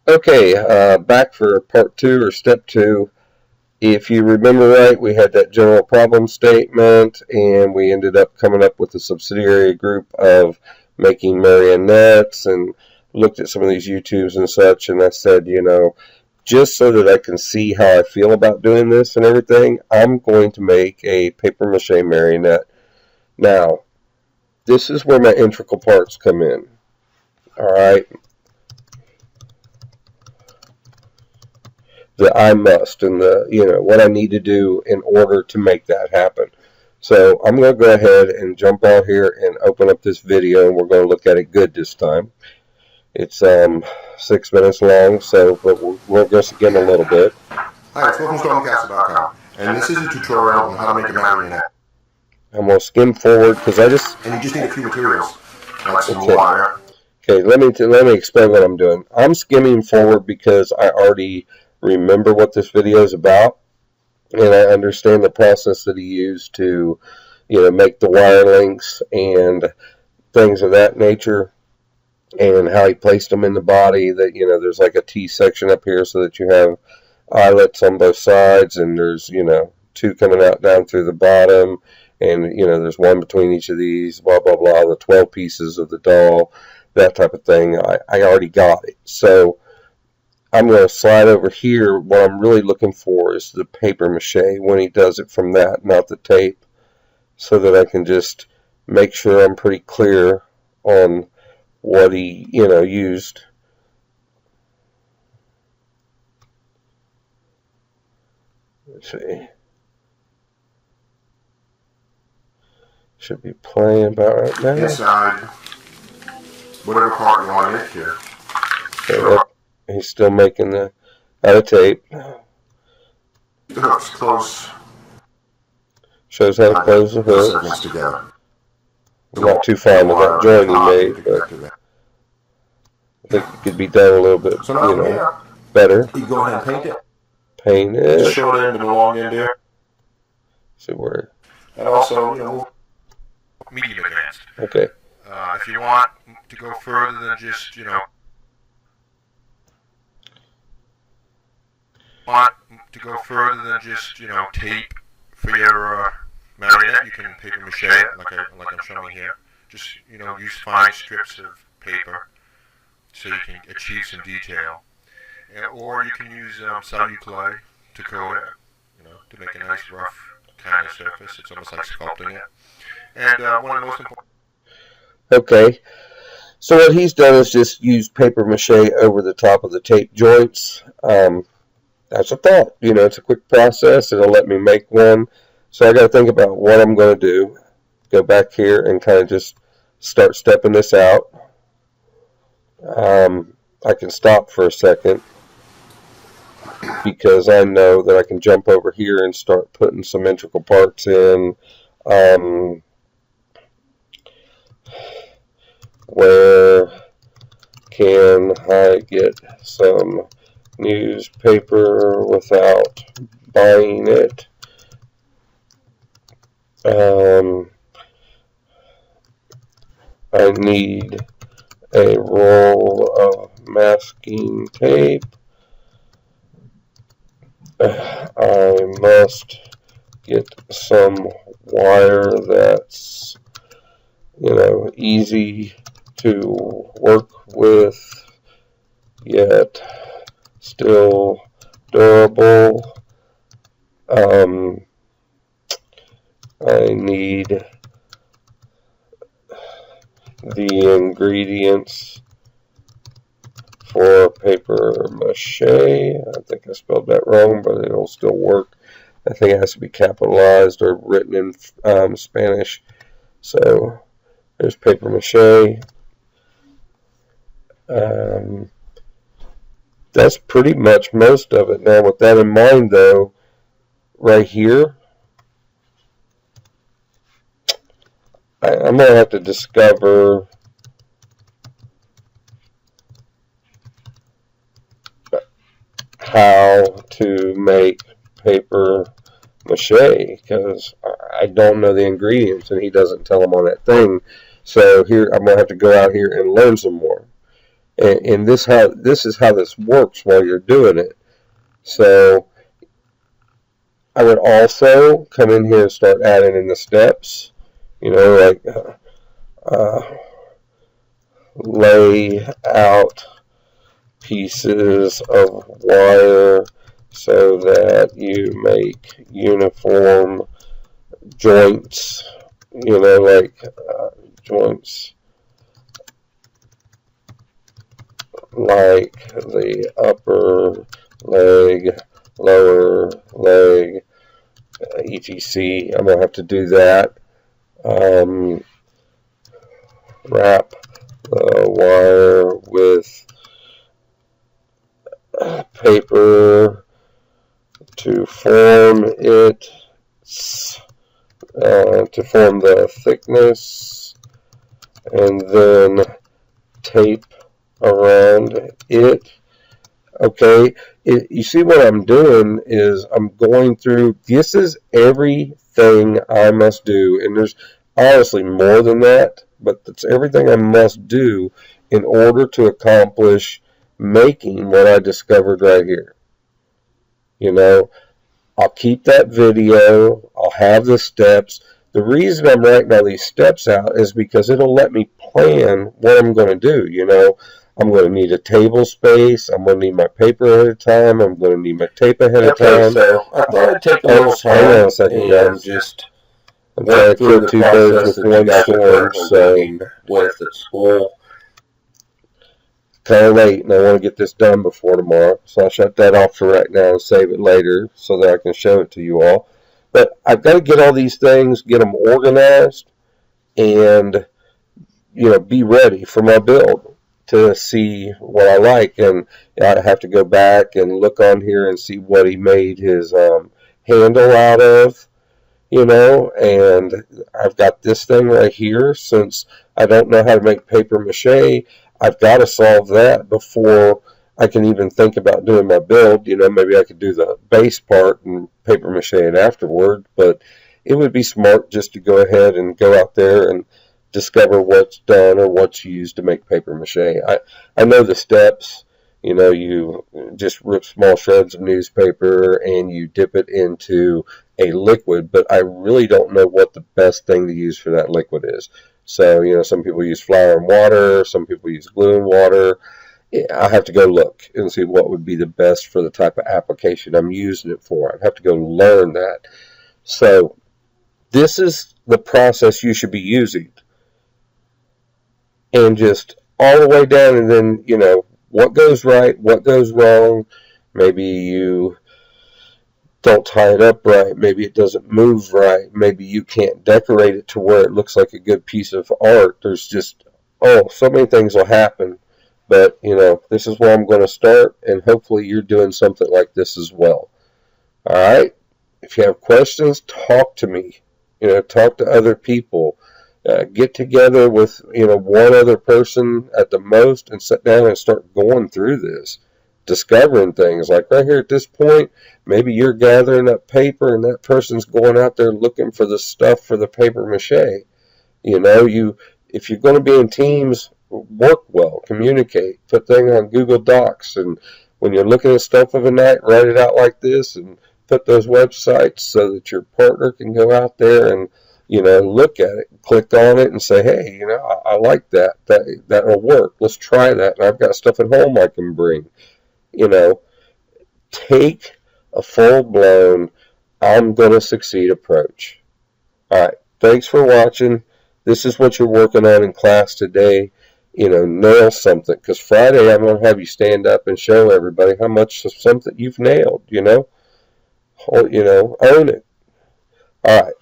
Okay, back for part 2 or step 2. If you remember right, we had that general problem statement, and we ended up coming up with a subsidiary group of making marionettes, and looked at some of these YouTubes and such, and I said, just so that I can see how I feel about doing this and everything, I'm going to make a paper mache marionette. Now, this is where my integral parts come in. Alright. The I must and what I need to do in order to make that happen. So I'm going to go ahead and jump out here and open up this video, and we're going to look at it good this time. It's 6 minutes long, but we'll go again a little bit. Hi, it's Welcome to SolvingtheProblem, and this is a tutorial on how to make a marionette. I'm going to skim forward because and you just need a few materials, like some wire. Okay, let me explain what I'm doing. I'm skimming forward because I already remember what this video is about, and I understand the process that he used to, make the wire links and things of that nature, and how he placed them in the body. That there's like a T section up here so that you have eyelets on both sides, and there's 2 coming out down through the bottom, and there's 1 between each of these. Blah blah blah. The 12 pieces of the doll, that type of thing. I already got it. So I'm going to slide over here. What I'm really looking for is the paper mache when he does it from that, not the tape, so that I can just make sure I'm pretty clear on what he, used. Let's see. Should be playing about right now. Inside, whatever part you want it here. Okay, he's still making the out of tape. The hook's close. Shows how to close the hook. Together. I'm not too fond of that joint he made, but I think it could be done a little bit, better. You go ahead and paint it. Paint it. Just short end and the long end there. See where. And also, medium advanced. Okay. If you want to go further than just, tape for your marionette, you can paper mache it like I'm showing here. Just, use fine strips of paper so you can achieve some detail. Or you can use cellular clay to coat it, to make a nice rough kind of surface. It's almost like sculpting it. And one of the most important... Okay, so what he's done is just use paper mache over the top of the tape joints. That's a thought. It's a quick process. It'll let me make one. So I got to think about what I'm going to do. Go back here and kind of just start stepping this out. I can stop for a second because I know that I can jump over here and start putting some integral parts in. Where can I get some newspaper without buying it? I need a roll of masking tape. I must get some wire that's easy to work with, yet still durable. I need the ingredients for paper mache. I think I spelled that wrong, but it'll still work. I think it has to be capitalized or written in Spanish. So there's paper mache. That's pretty much most of it. Now, with that in mind, though, right here, I'm going to have to discover how to make paper mache, because I don't know the ingredients and he doesn't tell them on that thing. So here I'm going to have to go out here and learn some more. And this is how this works while you're doing it. So I would also come in here and start adding in the steps, like lay out pieces of wire so that you make uniform joints, like joints like the upper leg, lower leg, etc. I'm going to have to do that. Wrap the wire with paper to form it, to form the thickness, and then tape around it. Okay, you see what I'm doing is I'm going through, this is everything I must do, and there's honestly more than that, but that's everything I must do in order to accomplish making what I discovered right here. I'll keep that video, I'll have the steps. The reason I'm writing all these steps out is because it'll let me plan what I'm going to do. I'm going to need a table space. I'm going to need my paper ahead of time. I'm going to need my tape ahead of time. So I thought I'd take a little time. Hang on a second, guys. I'm trying to kill two birds with one stone. So with at school. Kind of late, and I want to get this done before tomorrow. So I'll shut that off for right now and save it later so that I can show it to you all. But I've got to get all these things, get them organized, and be ready for my build to see what I like. And I have to go back and look on here and see what he made his handle out of, and I've got this thing right here. Since I don't know how to make paper mache, I've got to solve that before I can even think about doing my build. Maybe I could do the base part and paper mache it afterward, but it would be smart just to go ahead and go out there and discover what's done or what's used to make paper mache. I know the steps. You just rip small shreds of newspaper and you dip it into a liquid, but I really don't know what the best thing to use for that liquid is. So, some people use flour and water, some people use glue and water. I have to go look and see what would be the best for the type of application I'm using it for. I'd have to go learn that. So, this is the process you should be using. And just all the way down, and then, what goes right, what goes wrong. Maybe you don't tie it up right. Maybe it doesn't move right. Maybe you can't decorate it to where it looks like a good piece of art. There's just, so many things will happen. But, this is where I'm going to start, and hopefully you're doing something like this as well. All right? If you have questions, talk to me. Talk to other people. Get together with, one other person at the most and sit down and start going through this. Discovering things. Like right here at this point, maybe you're gathering up paper and that person's going out there looking for the stuff for the paper mache. If you're going to be in teams, work well, communicate, put things on Google Docs, and when you're looking at stuff of a night, write it out like this and put those websites so that your partner can go out there and look at it, click on it and say, hey, I like that. That'll work. Let's try that. And I've got stuff at home I can bring. Take a full-blown, I'm going to succeed approach. All right. Thanks for watching. This is what you're working on in class today. Nail something. Because Friday I'm going to have you stand up and show everybody how much of something you've nailed, own it. All right.